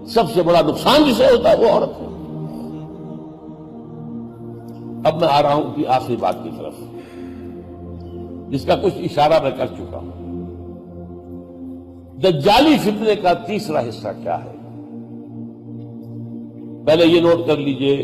سب سے بڑا نقصان جسے ہوتا ہے وہ عورت ہے۔ اب میں آ رہا ہوں کہ آخری بات کی طرف، جس کا کچھ اشارہ میں کر چکا ہوں۔ دجالی فتنے کا تیسرا حصہ کیا ہے؟ پہلے یہ نوٹ کر لیجئے،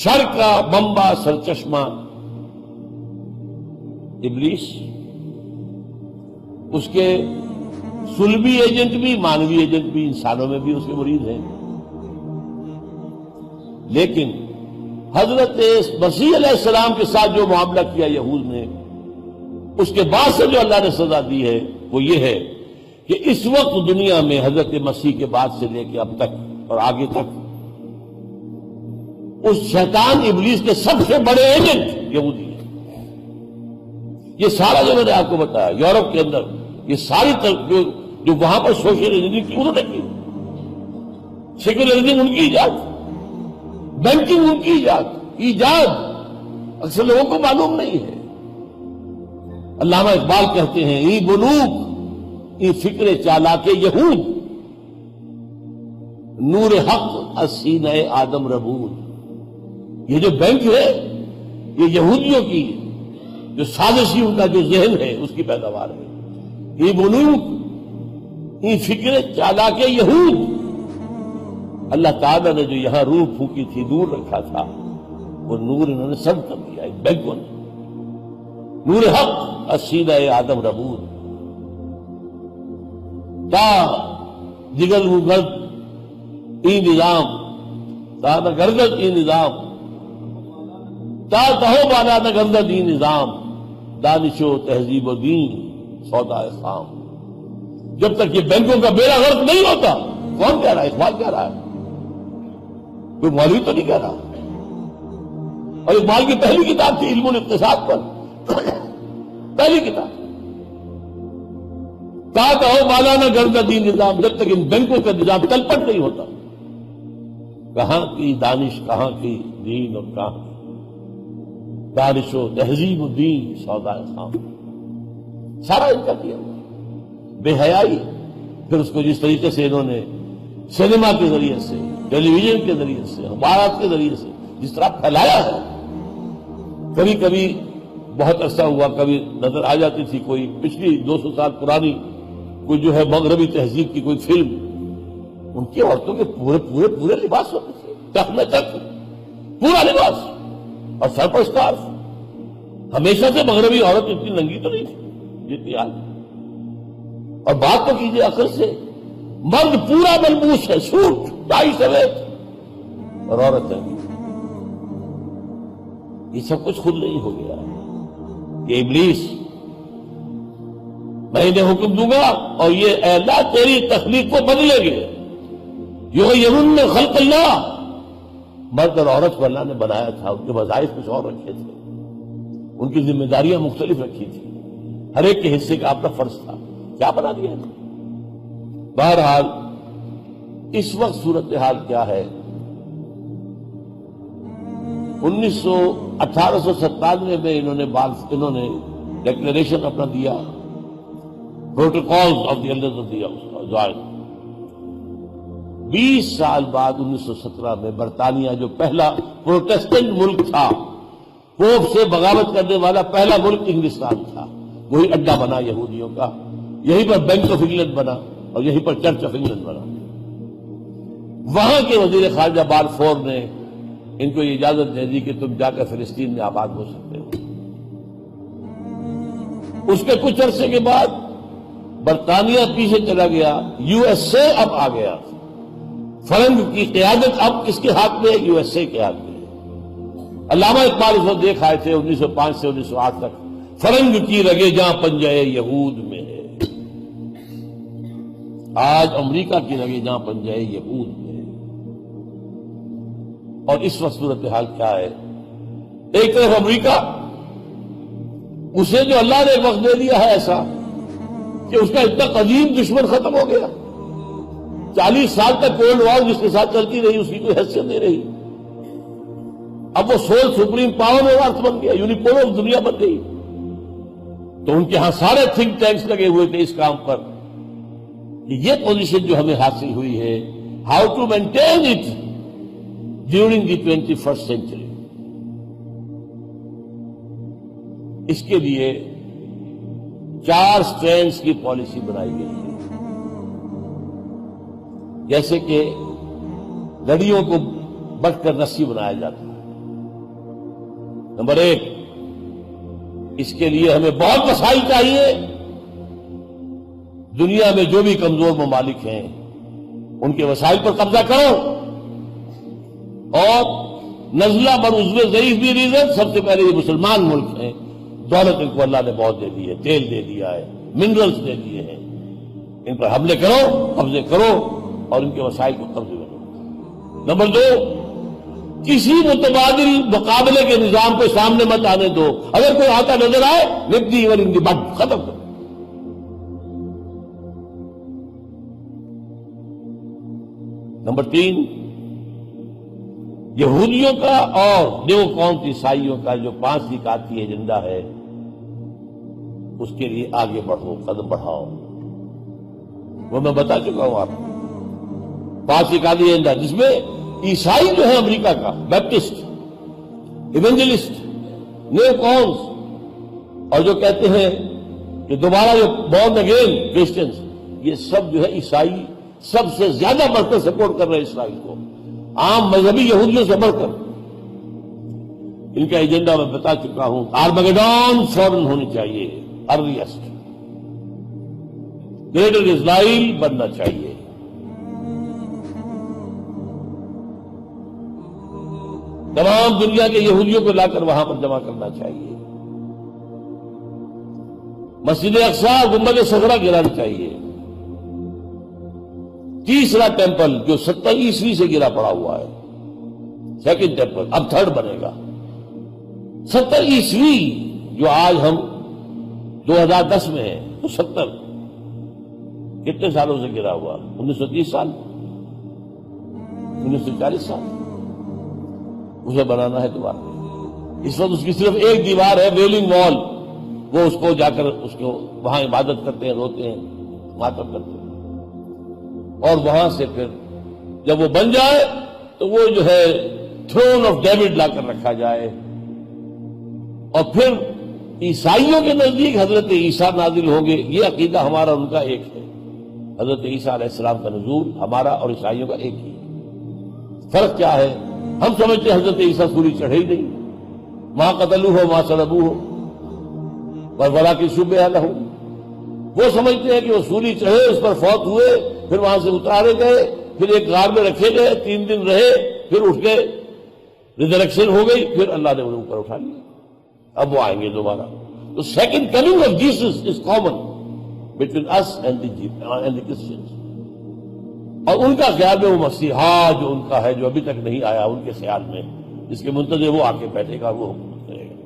شر کا منبع سرچشمہ ابلیس، اس کے سلبی ایجنٹ بھی مانوی ایجنٹ بھی انسانوں میں بھی اس کے مرید ہیں، لیکن حضرت مسیح علیہ السلام کے ساتھ جو معاملہ کیا یہود نے، اس کے بعد سے جو اللہ نے سزا دی ہے وہ یہ ہے کہ اس وقت دنیا میں حضرت مسیح کے بعد سے لے کے اب تک اور آگے تک اس شیطان ابلیس کے سب سے بڑے ایجنٹ یہودی ہیں۔ یہ سارا جو میں نے آپ کو بتایا یورپ کے اندر، یہ ساری جو وہاں پر سوشلزم کی انہوں نے کی، سیکولرزم ان کی ایجاد، بینکنگ ان کی ایجاد اکثر لوگوں کو معلوم نہیں ہے۔ علامہ اقبال کہتے ہیں ای بلوک ای فکر چالاک یہود، نور حق از سینہ آدم ربود۔ یہ جو بینک ہے یہ یہودیوں کی جو سازشی ان کا جو ذہن ہے اس کی پیداوار ہے۔ ای بلوک ای فکر چالاک یہود، اللہ تعالیٰ نے جو یہاں روح پھونکی تھی، نور رکھا تھا، وہ نور انہوں نے سب کر دیا ایک بینکوں نے۔ نور حق از سینہ آدم ربود، تا جگل گرد ای نظام، تا نہ گردد ای نظام، تا کہو بالا نہ گردد ای نظام، دانش و تہذیب و دین سودا خام۔ جب تک یہ بینکوں کا بیڑا غرق نہیں ہوتا، کون کہہ رہا ہے؟ اقبال کہہ رہا ہے، کوئی مولوی تو نہیں کہہ رہا۔ اور اقبال کی پہلی کتاب تھی علم الاقتصاد پر، پہلی کتاب، تا کہو بالا نہ گردد ای نظام۔ جب تک ان بینکوں کا نظام تلپٹ نہیں ہوتا، کہاں کی دانش، کہاں کی دین، اور کہاں کی دانش و تہذیب و دین سودا خام، سارا ان کا کیا ہوا۔ بے حیائی، پھر اس کو جس طریقے سے انہوں نے سینما کے ذریعے سے، ٹیلی ویژن کے ذریعے سے، اخبارات کے ذریعے سے جس طرح پھیلایا ہے، کبھی کبھی بہت عرصہ ہوا کبھی نظر آ جاتی تھی کوئی پچھلی 200 سال پرانی کوئی جو ہے مغربی تہذیب کی کوئی فلم، ان کی عورتوں کے پورے پورے پورے لباس ہوتے تھے، ٹک میں تک پورا لباس اور سر پر اسکارف۔ ہمیشہ سے مغربی عورت اتنی ننگی تو نہیں تھی جتنی آج۔ اور بات تو کیجئے عقل سے، مرد پورا ملبوس ہے، سوٹ ٹائی سمیت، اور عورتیں یہ سب کچھ خود نہیں ہو گیا۔ یہ ابلیس، میں انہیں حکم دوں گا اور یہ اے اللہ تیری تخلیق کو بدلیں گے، یغیرن خلق اللہ۔ مرد اور عورت کو اللہ نے بنایا تھا، ان کے وظائف کچھ اور رکھے تھے، ان کی ذمہ داریاں مختلف رکھی تھی، ہر ایک کے حصے کا اپنا فرض تھا، کیا بنا دیا ہے۔ بہرحال اس وقت صورتحال کیا ہے؟ 1897 میں انہوں نے ڈیکلیریشن اپنا دیا، protocols of the elders of the join. 20 سال بعد 1917 میں برطانیہ جو پہلا پروٹیسٹنٹ ملک تھا، پوپ سے بغاوت کرنے والا پہلا ملک انگلستان تھا، وہی اڈا بنا یہودیوں کا، یہیں پر بینک آف انگلینڈ بنا اور یہیں پر چرچ آف انگلینڈ بنا۔ وہاں کے وزیر خارجہ بالفور نے ان کو یہ اجازت دے دی کہ تم جا کر فلسطین میں آباد ہو سکتے ہو۔ اس کے کچھ عرصے کے بعد برطانیہ پیچھے چلا گیا، یو ایس اے اب آ گیا، فرنگ کی قیادت اب کس کے ہاتھ میں ہے؟ یو ایس اے کے ہاتھ میں ہے۔ علامہ اقبال اس وقت دیکھ آئے تھے 1905 سے 1908 تک، فرنگ کی رگے جہاں پنجہ یہود میں ہے۔ آج امریکہ کی رگے جہاں پنجہ یہود میں ہے۔ اور اس وقت صورتحال کیا ہے؟ ایک طرف امریکہ، اسے جو اللہ نے ایک وقت دے دیا ہے ایسا کہ اس کا اتنا قدیم دشمن ختم ہو گیا، 40 سال تک کولڈ وار جس کے ساتھ چلتی رہی اس کی کوئی حیثیت نہیں رہی، اب وہ سول سپریم پاور اور ارتھ بن گیا، یونیپول آف دنیا بن گئی۔ تو ان کے ہاں سارے تھنک ٹینکس لگے ہوئے تھے اس کام پر یہ پوزیشن جو ہمیں حاصل ہوئی ہے، how to maintain it during the 21st century, اس کے لیے 4 سٹرینڈز کی پالیسی بنائی گئی ہے۔ جیسے کہ لڑیوں کو بٹ کر رسی بنایا جاتا ہے۔ نمبر 1، اس کے لیے ہمیں بہت وسائل چاہیے۔ دنیا میں جو بھی کمزور ممالک ہیں ان کے وسائل پر قبضہ کرو، اور نزلہ بر عضو ضعیف بھی ریزن، سب سے پہلے یہ مسلمان ملک ہیں، دولت ان کو اللہ نے بہت دے دی ہے، تیل دے دیا ہے، منرلز دے دیے ہیں، ان پر حملے کرو، قبضے کرو اور ان کے وسائل کو قبضے میں لو۔ نمبر 2، کسی متبادل مقابلے کے نظام کو سامنے مت آنے دو، اگر کوئی آتا نظر آئے نپ دی اور ان کی بات ختم کرو۔ نمبر 3، یہودیوں کا اور نیو کونس عیسائیوں کا جو 5 نکاتی ایجنڈا ہے اس کے لیے آگے بڑھو، قدم بڑھاؤ۔ وہ میں بتا چکا ہوں آپ کو، 5 نکاتی ایجنڈا جس میں عیسائی جو ہے امریکہ کا، بیپٹسٹ، ایونجلسٹ، نیو کونس، اور جو کہتے ہیں کہ دوبارہ جو بورن اگین کرسچنز، یہ سب جو ہے عیسائی سب سے زیادہ بڑھ کر سپورٹ کر رہے ہیں اسرائیل کو، عام مذہبی یہودیوں سے بڑھ کر۔ ان کا ایجنڈا میں بتا چکا ہوں، آرمگیڈون فوراً ہونی چاہیے، ارلیسٹ، گریٹر اسرائیل بننا چاہیے۔ تمام دنیا کے یہودیوں کو لا کر وہاں پر جمع کرنا چاہیے۔ مسجد اقصی، گنبد صخرہ گرانا چاہیے۔ تیسرا ٹیمپل جو 70 عیسوی سے گرا پڑا ہوا ہے، 2nd ٹیمپل اب 3rd بنے گا۔ 70 عیسوی جو آج ہم 2010 میں ہیں، تو 70 کتنے سالوں سے گرا ہوا؟ 1930 سال، 1940 سال۔ اسے بنانا ہے دوبارہ۔ اس وقت اس کی صرف ایک دیوار ہے، ویلنگ وال، وہ اس کو جا کر اس کو وہاں عبادت کرتے ہیں، روتے ہیں، ماتم کرتے ہیں، اور وہاں سے پھر جب وہ بن جائے تو وہ جو ہے تھرون آف ڈیوڈ لا کر رکھا جائے، اور پھر عیسائیوں کے نزدیک حضرت عیسیٰ نازل ہوں گے۔ یہ عقیدہ ہمارا اور ان کا ایک ہے، حضرت عیسیٰ علیہ السلام کا نزول ہمارا اور عیسائیوں کا ایک ہی ہے۔ فرق کیا ہے؟ ہم سمجھتے ہیں حضرت عیسیٰ سولی چڑھے ہی نہیں، ماں قتلوہ ماں صلبوہ ولکن شبہ لہ۔ وہ سمجھتے ہیں کہ وہ سولی چڑھے، اس پر فوت ہوئے، پھر وہاں سے اتارے گئے، پھر ایک غار میں رکھے گئے، 3 دن رہے، پھر اٹھ کے ریزریکشن ہو گئی، پھر اللہ نے انہیں اوپر اٹھا لیا، اب وہ آئیں گے دوبارہ۔ تو second coming of Jesus is common between us and the Christians. اور ان کا خیال میں وہ مسیحا جو ان کا ہے، جو ابھی تک نہیں آیا، ان کے خیال میں جس کے منتظر وہ آ کے بیٹھے گا، وہ حکومت کرے گا۔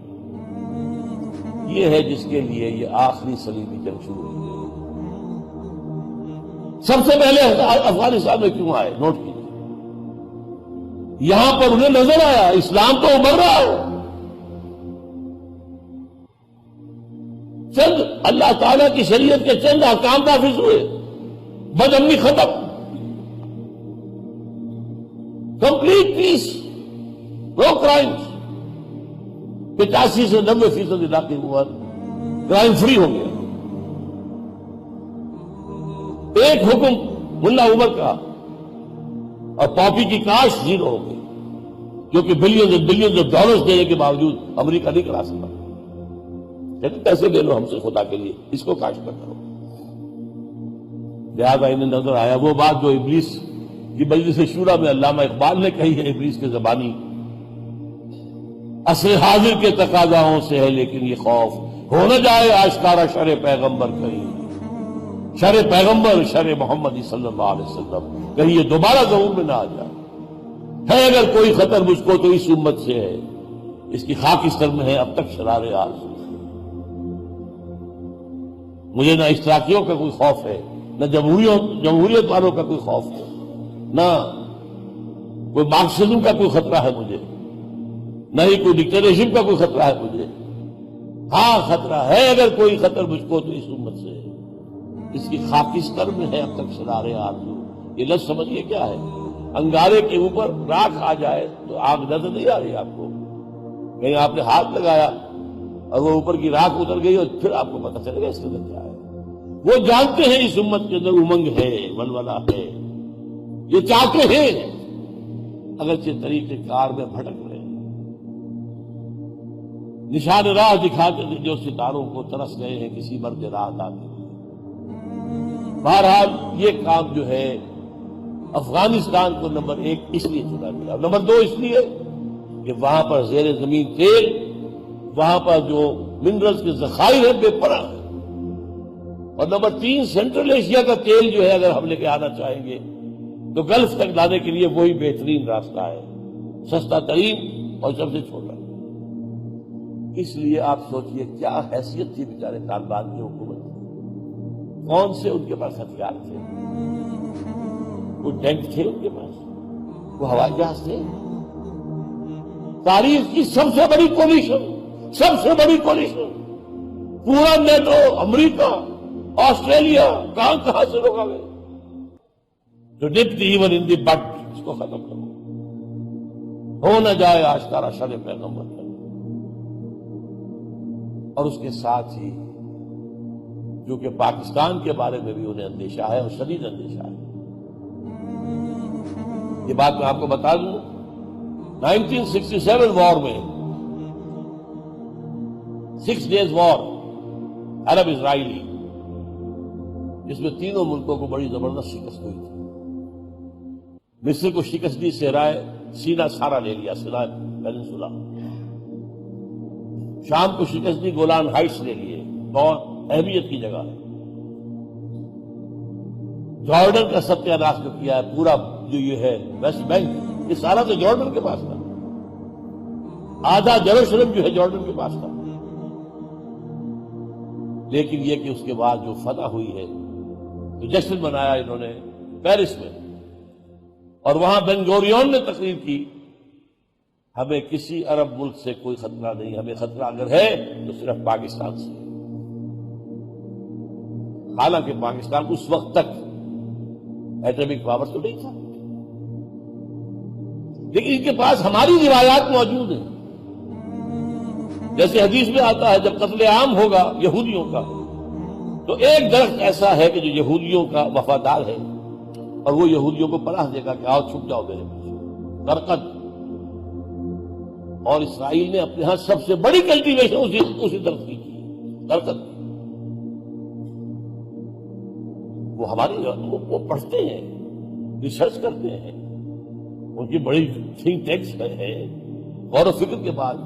یہ ہے جس کے لیے یہ آخری صلیبی جنگ شروع ہوئی۔ سب سے پہلے افغانستان میں کیوں آئے؟ نوٹ کیجیے، یہاں پر انہیں نظر آیا اسلام تو ابھر رہا ہے، چند اللہ تعالیٰ کی شریعت کے چند احکام نافذ ہوئے، بد امنی ختم، کمپلیٹ پیس، نو کرائمز، 85 سے 90% علاقے ہوا کرائم فری ہو گیا۔ ایک حکم ملا عمر کا اور پاپی کی کاشت 0 ہو گئی، کیونکہ بلینز آف ڈالرز دینے کے باوجود امریکہ نہیں کرا سکتا۔ لیکن پیسے لے لو ہم سے خدا کے لیے، اس کو کاشت پر کرو۔ لہٰذا انہیں نظر آیا وہ بات جو ابلیس کی مجلس شورا میں علامہ اقبال نے کہی ہے، ابلیس کے زبانی، عصر حاضر کے تقاضاؤں سے ہے لیکن یہ خوف، ہو نہ جائے آشکارا شر پیغمبر کہیں، شر پیغمبر شر محمد صلی اللہ علیہ وسلم کہیں یہ دوبارہ ضرور میں نہ آ جائے۔ ہے اگر کوئی خطر مجھ کو تو اس امت سے ہے، اس کی خاک اس سر میں ہے اب تک شرار آرزو۔ مجھے نہ اشتراکیوں کا کوئی خوف ہے، نہ جمہوریت والوں کا کوئی خوف ہے، نہ کوئی مارکسزم کا کوئی خطرہ ہے مجھے، نہ ہی کوئی ڈکٹیٹرشپ کا کوئی خطرہ ہے مجھے۔ ہاں خطرہ ہے اگر کوئی خطر مجھ کو تو اس امت سے ہے۔ اس کی خاکستر میں ہے اب تک شرار آرزو. یہ لفظ سمجھیے کیا ہے. انگارے کے اوپر راکھ آ جائے تو آگ نظر نہیں آ رہی آپ کو, کہیں آپ نے ہاتھ لگایا اور وہ اوپر کی راکھ اتر گئی اور پھر آپ کو پتہ چلے گا اس کے اندر کیا ہے. وہ جانتے ہیں اس امت کے اندر امنگ ہے, ولولہ ہے, یہ چاہتے ہیں اگرچہ طریقے کار میں بھٹک رہے ہیں. نشان راہ دکھاتے تھے جو ستاروں کو ترس گئے ہیں کسی مرد راہ داتے. بہرحال یہ کام جو ہے افغانستان کو نمبر 1 اس لیے چنا گیا, اور نمبر 2 اس لیے کہ وہاں پر زیر زمین تیل, وہاں پر جو منرلز کے ذخائر ہیں بے پناہ ہیں, اور نمبر 3 سینٹرل ایشیا کا تیل جو ہے اگر ہم لے کے آنا چاہیں گے تو گلف تک لانے کے لیے وہی بہترین راستہ ہے, سستا ترین اور سب سے چھوٹا. اس لیے آپ سوچئے کیا حیثیت تھی بیچارے طالبان کی حکومت, کون سے ان کے پاس ہتھیار تھے, وہ ٹینک تھے ان کے پاس, وہ ہوائی جہاز تھے. تاریخ کی سب سے بڑی کولیشن, پورا نیٹو, امریکہ, آسٹریلیا, کہاں سے لوگ آ گئے. جو ڈپٹ ایون ان دی بٹ, اس کو ختم کرو, ہو نہ جائے آشکارا شر پیغمبر. اور اس کے ساتھ ہی جو کہ پاکستان کے بارے میں بھی انہیں اندیشہ ہے, اور شدید اندیشہ ہے. یہ بات میں آپ کو بتا دوں, 1967 وار میں 6 days وار عرب اسرائیلی, جس میں تینوں ملکوں کو بڑی زبردست شکست ہوئی تھی. مصر کو شکست دی, صحرائے سینا سارا لے لیا, سینا پیننسولا. شام کو شکست دی, گولان ہائٹس لے لیے, اور اہمیت کی جگہ ہے. جارڈن کا ستیہ ناش جو کیا ہے, پورا جو یہ ہے ویسٹ بینک, یہ سارا تو جارڈن کے پاس تھا. آدھا یروشلم جو ہے جارڈن کے پاس تھا. لیکن یہ کہ اس کے بعد جو فتح ہوئی ہے تو جشن منایا انہوں نے پیرس میں, اور وہاں بن گوریون نے تقریر کی, ہمیں کسی عرب ملک سے کوئی خطرہ نہیں, ہمیں خطرہ اگر ہے تو صرف پاکستان سے. حالانکہ پاکستان اس وقت تک ایٹمک پاور تو نہیں تھا, لیکن ان کے پاس ہماری روایات موجود ہیں. جیسے حدیث میں آتا ہے جب قتل عام ہوگا یہودیوں کا تو ایک درخت ایسا ہے کہ جو یہودیوں کا وفادار ہے اور وہ یہودیوں کو پناہ دے گا کہ آؤ چھپ جاؤ میرے پیچھے. برکت. اور اسرائیل نے اپنے ہاں سب سے بڑی کلٹیویشن اسی درخت کی کی, برکت. وہ ہماری وہ پڑھتے ہیں, ریسرچ کرتے ہیں, ان کی بڑی تھنک ٹینکس ہے, غور و فکر کے بعد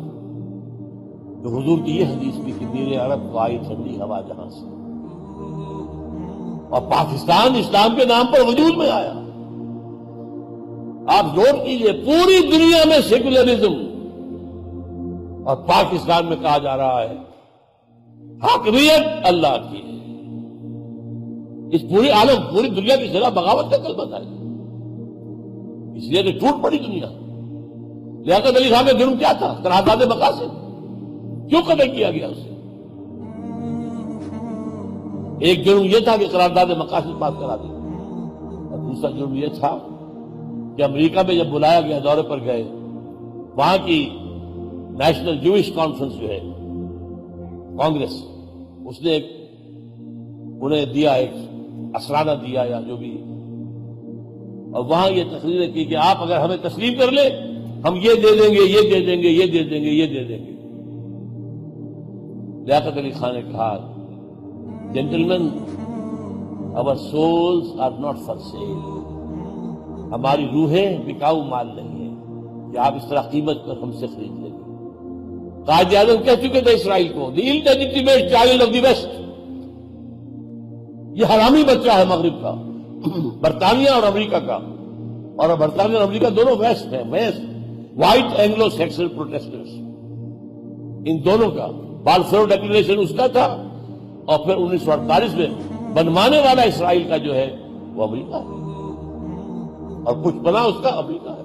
تو حضور کی یہ حدیث بھی کہ میر عرب کو آئی ٹھنڈی ہوا جہاں سے, اور پاکستان اسلام کے نام پر وجود میں آیا. آپ نوٹ کیجئے, پوری دنیا میں سیکولرزم, اور پاکستان میں کہا جا رہا ہے حاکمیت اللہ کی ہے. اس پوری عالم, پوری دنیا کی ذرا بغاوت کا کلمہ ہے, اس لیے کہ ٹوٹ پڑی دنیا. لیاقت علی صاحب کا جرم کیا تھا؟ قرارداد مقاصد. کیوں قتل کیا گیا اسے؟ ایک جرم یہ تھا کہ قرارداد مقاصد پاس کرا دی, اور دوسرا جرم یہ تھا کہ امریکہ میں جب بلایا گیا, دورے پر گئے, وہاں کی نیشنل جوئش کانفرنس جو ہے کانگریس, اس نے انہیں دیا ایک اسرانہ دیا یا جو بھی, اور وہاں یہ تقریریں کی کہ آپ اگر ہمیں تسلیم کر لیں ہم یہ دے دیں گے, یہ دے دیں گے, یہ دے دیں گے, یہ دے دیں گے. لیاقت علی خان نے کہا, gentleman, our souls are not for sale. ہماری روحیں بکاؤ مال نہیں ہے کہ آپ اس طرح قیمت پر ہم سے خرید لیں گے. قائد اعظم کہہ چکے تھے اسرائیل کو, the illegitimate child of the West, یہ حرامی بچہ ہے مغرب کا, برطانیہ اور امریکہ کا, اور برطانیہ اور امریکہ دونوں ویسٹ ہیں, west white Anglo Saxon protesters, ان دونوں کا. بالفور ڈیکلریشن اس کا تھا, اور پھر 1948 میں بنوانے والا اسرائیل کا جو ہے وہ امریکہ ہے, اور کچھ بنا اس کا امریکہ ہے.